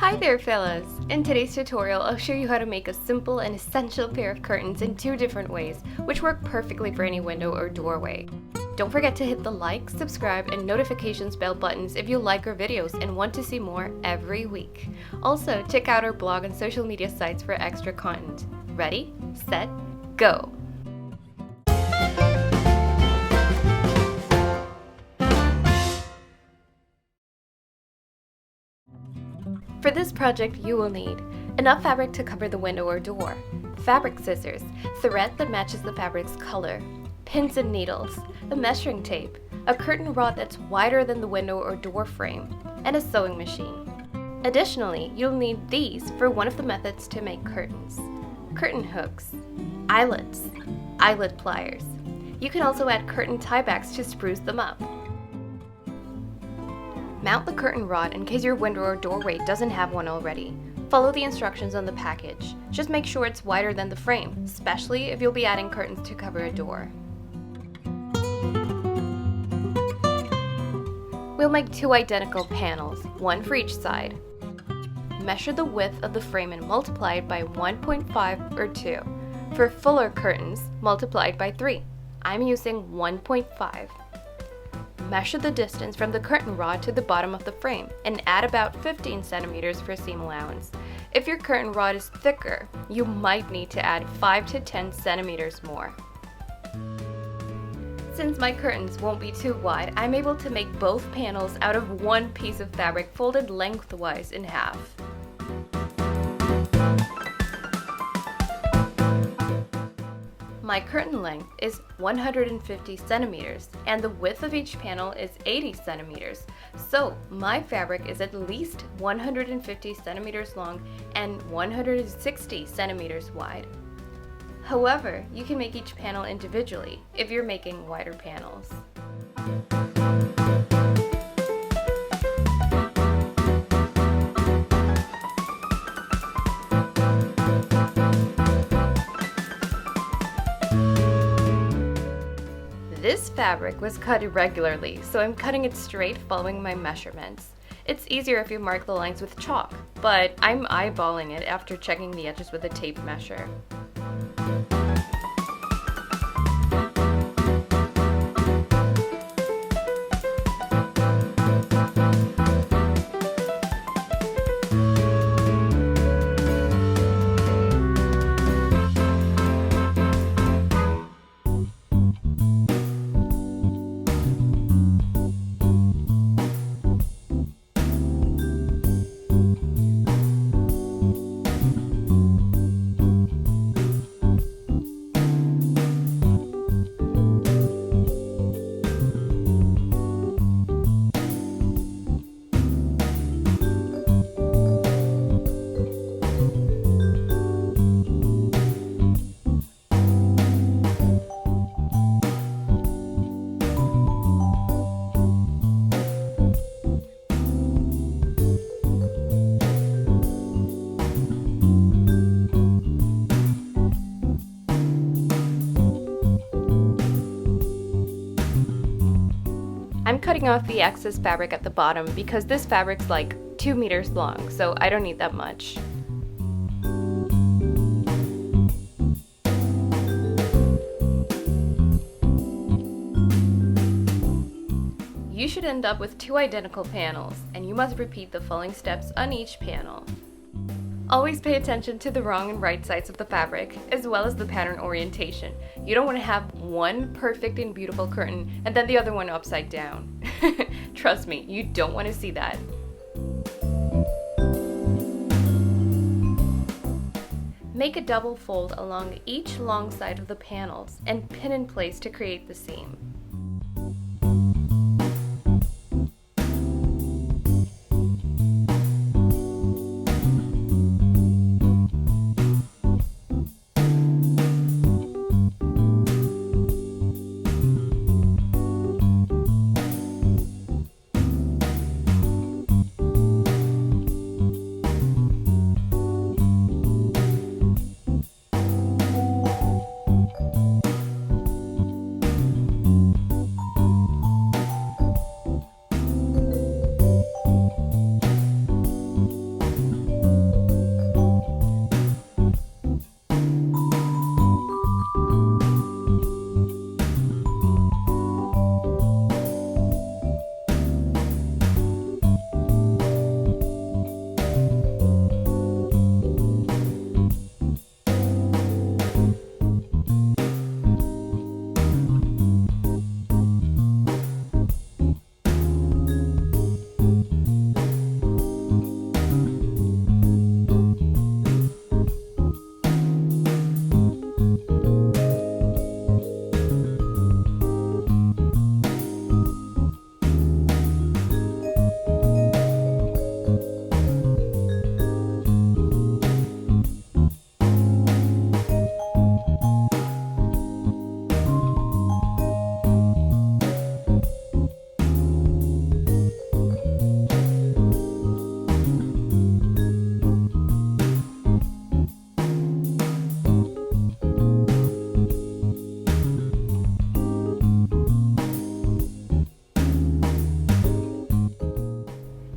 Hi there fellas! In today's tutorial, I'll show you how to make a simple and essential pair of curtains in two different ways, which work perfectly for any window or doorway. Don't forget to hit the like, subscribe, and notifications bell buttons if you like our videos and want to see more every week. Also, check out our blog and social media sites for extra content. Ready, set, go! For this project, you will need enough fabric to cover the window or door, fabric scissors, thread that matches the fabric's color, pins and needles, a measuring tape, a curtain rod that's wider than the window or door frame, and a sewing machine. Additionally, you'll need these for one of the methods to make curtains: curtain hooks, eyelets, eyelet pliers. You can also add curtain tiebacks to spruce them up. Mount the curtain rod in case your window or doorway doesn't have one already. Follow the instructions on the package. Just make sure it's wider than the frame, especially if you'll be adding curtains to cover a door. We'll make two identical panels, one for each side. Measure the width of the frame and multiply it by 1.5 or 2. For fuller curtains, multiply it by 3. I'm using 1.5. Measure the distance from the curtain rod to the bottom of the frame and add about 15 centimeters for seam allowance. If your curtain rod is thicker, you might need to add 5 to 10 centimeters more. Since my curtains won't be too wide, I'm able to make both panels out of one piece of fabric folded lengthwise in half. My curtain length is 150 centimeters and the width of each panel is 80 centimeters, so my fabric is at least 150 centimeters long and 160 centimeters wide. However, you can make each panel individually if you're making wider panels. This fabric was cut irregularly, so I'm cutting it straight following my measurements. It's easier if you mark the lines with chalk, but I'm eyeballing it after checking the edges with a tape measure. I'm cutting off the excess fabric at the bottom because this fabric's like 2 meters long, so I don't need that much. You should end up with two identical panels, and you must repeat the following steps on each panel. Always pay attention to the wrong and right sides of the fabric, as well as the pattern orientation. You don't want to have one perfect and beautiful curtain and then the other one upside down. Trust me, you don't want to see that. Make a double fold along each long side of the panels and pin in place to create the seam.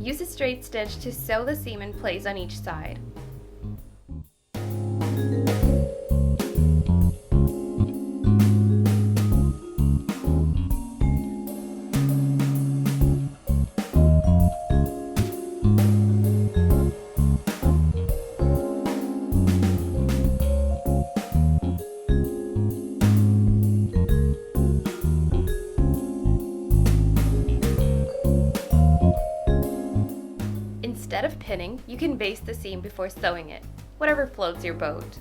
Use a straight stitch to sew the seam in place on each side. Instead of pinning, you can baste the seam before sewing it, whatever floats your boat.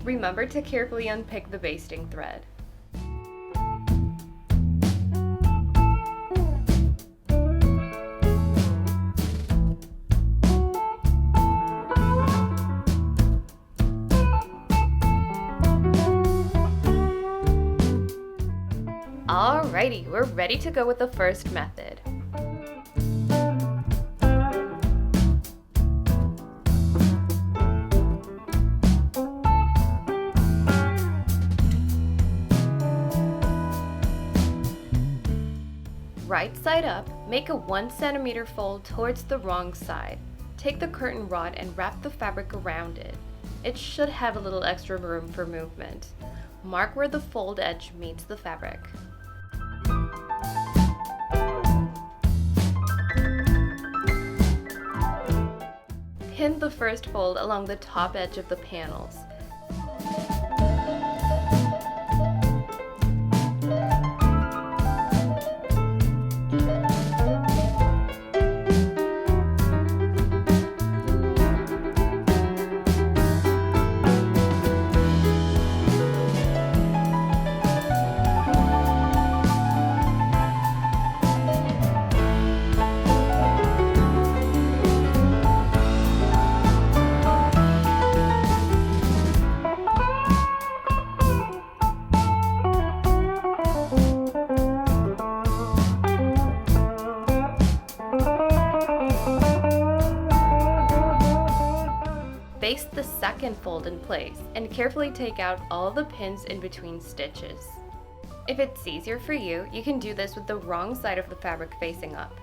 Remember to carefully unpick the basting thread. Alrighty, we're ready to go with the first method. Right side up, make a 1 centimeter fold towards the wrong side. Take the curtain rod and wrap the fabric around it. It should have a little extra room for movement. Mark where the fold edge meets the fabric. Pin the first fold along the top edge of the panels. Baste the second fold in place and carefully take out all the pins in between stitches. If it's easier for you, you can do this with the wrong side of the fabric facing up.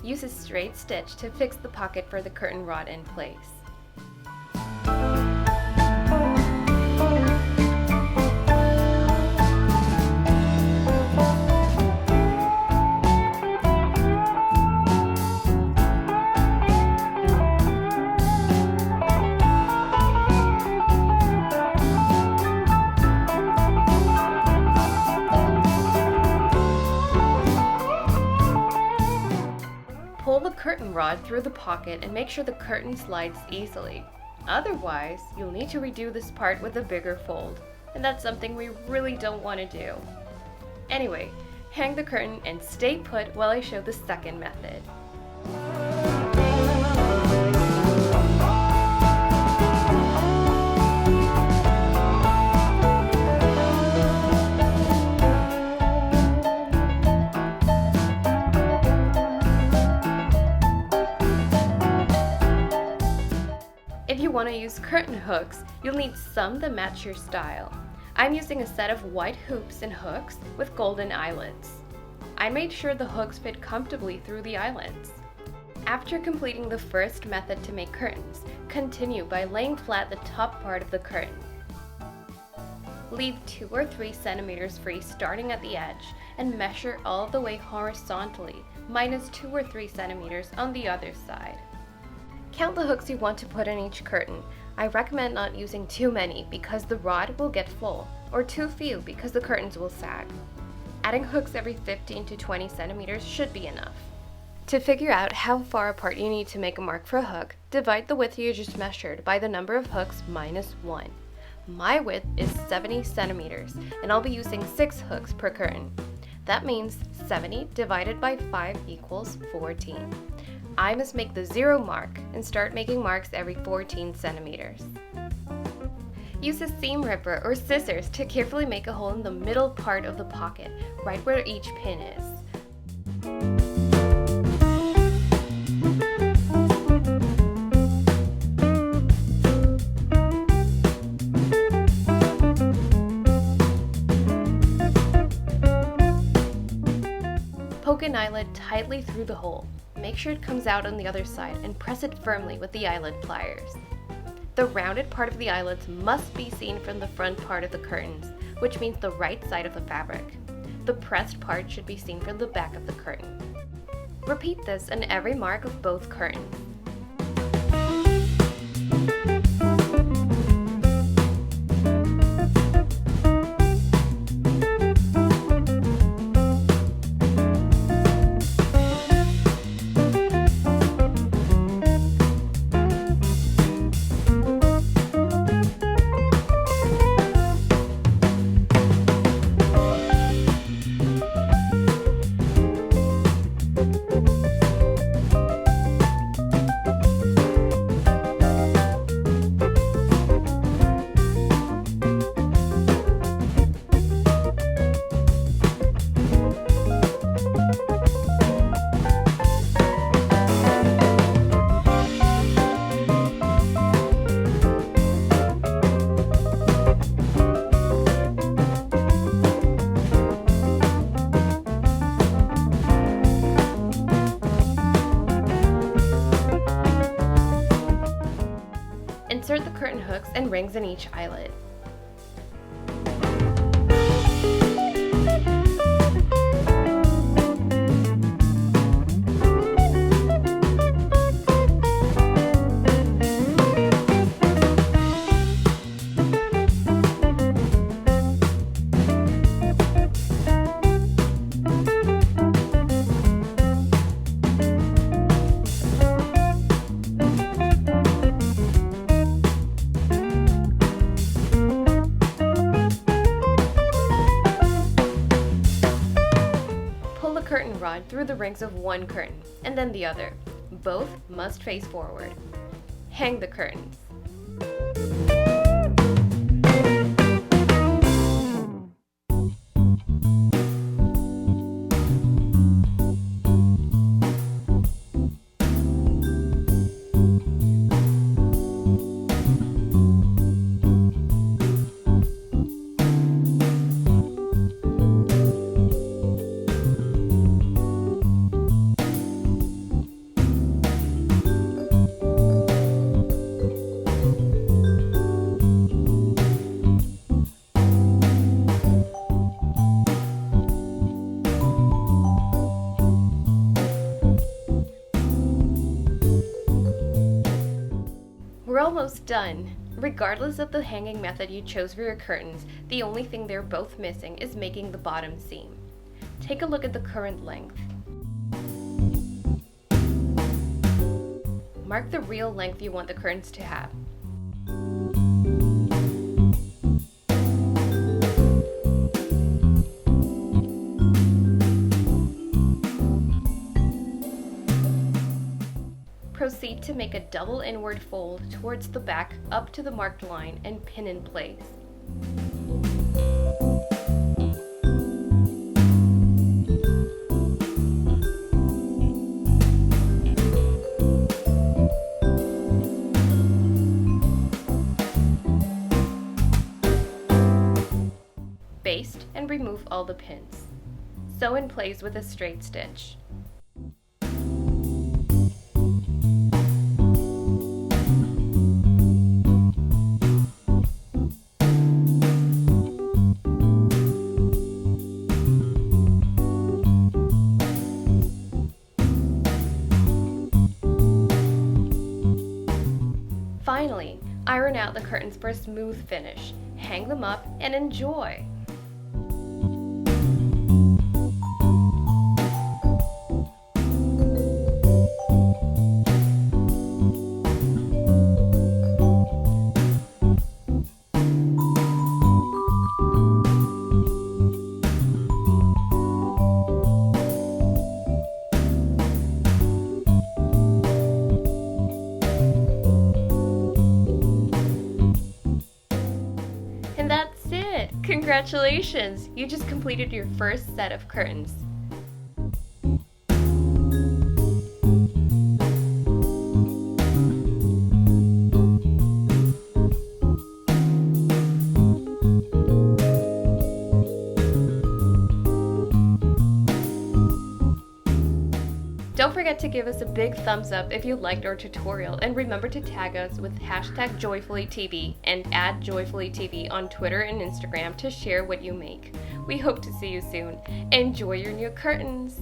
Use a straight stitch to fix the pocket for the curtain rod in place. curtain rod through the pocket and make sure the curtain slides easily. Otherwise, you'll need to redo this part with a bigger fold, and that's something we really don't want to do. Anyway, hang the curtain and stay put while I show the second method. If you want to use curtain hooks, you'll need some that match your style. I'm using a set of white hoops and hooks with golden eyelets. I made sure the hooks fit comfortably through the eyelets. After completing the first method to make curtains, continue by laying flat the top part of the curtain. Leave 2 or 3 centimeters free starting at the edge and measure all the way horizontally, minus 2 or 3 centimeters on the other side. Count the hooks you want to put in each curtain. I recommend not using too many because the rod will get full, or too few because the curtains will sag. Adding hooks every 15 to 20 centimeters should be enough. To figure out how far apart you need to make a mark for a hook, divide the width you just measured by the number of hooks minus 1. My width is 70 centimeters, and I'll be using 6 hooks per curtain. That means 70 divided by 5 equals 14. I must make the 0 mark and start making marks every 14 centimeters. Use a seam ripper or scissors to carefully make a hole in the middle part of the pocket, right where each pin is. Poke an eyelet tightly through the hole. Make sure it comes out on the other side and press it firmly with the eyelet pliers. The rounded part of the eyelets must be seen from the front part of the curtains, which means the right side of the fabric. The pressed part should be seen from the back of the curtain. Repeat this on every mark of both curtains. Insert the curtain hooks and rings in each eyelet. Curtain rod through the rings of one curtain and then the other. Both must face forward. Hang the curtains. We're almost done. Regardless of the hanging method you chose for your curtains, the only thing they're both missing is making the bottom seam. Take a look at the current length. mark the real length you want the curtains to have. Proceed to make a double inward fold towards the back up to the marked line and pin in place. Baste and remove all the pins. Sew in place with a straight stitch. Finally, iron out the curtains for a smooth finish. Hang them up and enjoy! And that's it! Congratulations! You just completed your first set of curtains. Don't forget to give us a big thumbs up if you liked our tutorial, and remember to tag us with #JoyfullyTV and @JoyfullyTV on Twitter and Instagram to share what you make. We hope to see you soon. Enjoy your new curtains!